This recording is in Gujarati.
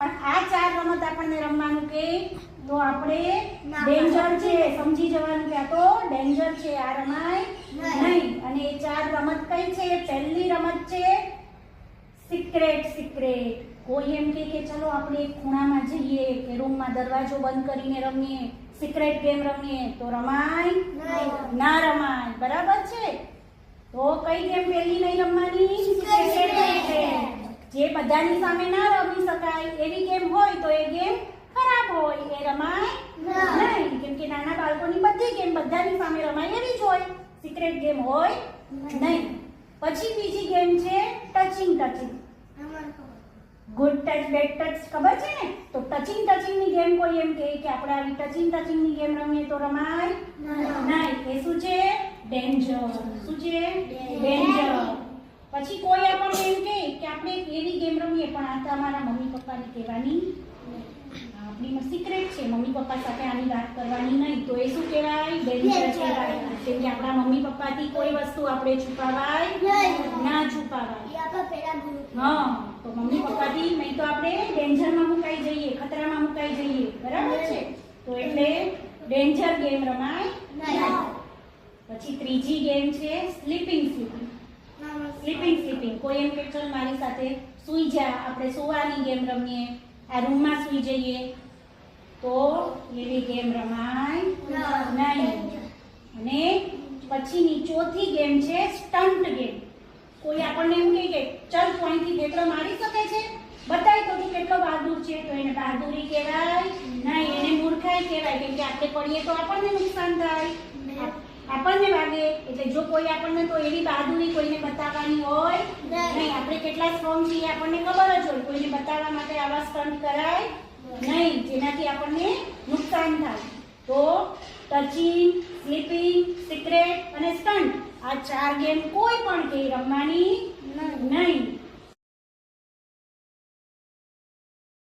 પણ આ ચાર રમત આપણને રમવાનું કે તો આપણે ડેન્જર છે, સમજી જવાનું કે આ તો ડેન્જર છે, આ રમાય નહીં. અને એ ચાર રમત કઈ છે? પહેલી રમત છે સિક્રેટ. સિક્રેટ કોઈ એમ કે ચલો આપણે એક ખૂણામાં જઈએ કે રૂમમાં દરવાજો બંધ કરીને રમીએ, સિક્રેટ ગેમ રમીએ, તો રમાય ના રમાય. બરાબર છે? તો કઈ ગેમ પહેલી નહીં રમવાની? Secret game. જે બધાની સામે ના રમી શકાય એવી ગેમ હોય તો એ ગેમ ખરાબ હોય, એ રમાય નહીં. કેમ કે નાના બાળકોની બધી ગેમ બધાની સામે રમાય એવી જ હોય, સિક્રેટ ગેમ હોય નહીં. પછી બીજી ગેમ છે touching. Good touch bed touch ખબર છે ને? તો ટચિંગ ની ગેમ કોઈ એમ કે આપણે આવી ટચિંગ ની ગેમ રમીએ તો રમાય નહીં. એ શું છે? ડેન્જર. શું છે? ડેન્જર. પછી કોઈ આપણને એમ કે આપણે એક એવી ગેમ રમીએ પણ આ તમારા મમ્મી પપ્પાને કહેવાની, આપણી સિક્રેટ છે, મમ્મી પપ્પા સાથે આની વાત કરવાની નહીં, તો એ શું કહેવાય? ડેન્જર કહેવાય. કેમ કે આપણા મમ્મી પપ્પાથી કોઈ વસ્તુ આપણે છુપાવાય ના છુપાવાય. હા, તો મમ્મી પપ્પાથી નહીં તો આપણે ડેન્જરમાં મુકાઈ જઈએ, ખતરામાં મુકાઈ જઈએ. બરાબર છે? તો એટલે ડેન્જર ગેમ રમાય નહીં. પછી ત્રીજી ગેમ છે સ્લીપિંગ. કોઈ એમ કે ચલ મારી સાથે સૂઈ જા, આપણે સુવાની ગેમ રમીએ, આ રૂમમાં સૂઈ જઈએ, તો એવી ગેમ રમાય નહીં. અને પછીની ચોથી ગેમ છે સ્ટન્ટ ગેમ. કોઈ આપણને એમ કે ચલ તું અહીંથી કેટલો મારી શકે છે, બતાય તો તું કેટલો બહાદુર છે, તો એને બહાદુરી કહેવાય નહીં, એને મૂર્ખાઈ કહેવાય. કેમ કે આપણે પડીએ તો આપણને નુકસાન થાય, આપણને વાગે. એટલે જો કોઈ આપણને તો એવી બહાદુરી કોઈને બતાવવાની હોય નહીં. આપણે કેટલા સ્ટ્રોંગ છીએ આપણને ખબર જ હોય, કોઈને બતાવવા માટે આવા સ્ટન્ટ કરાય નહીં જેનાથી આપણને નુકસાન થાય. તો ટચિંગ, સ્લીપિંગ, સિક્રેટ અને સ્ટન્ટ, આ ચાર ગેમ કોઈ પણ કે રમવાની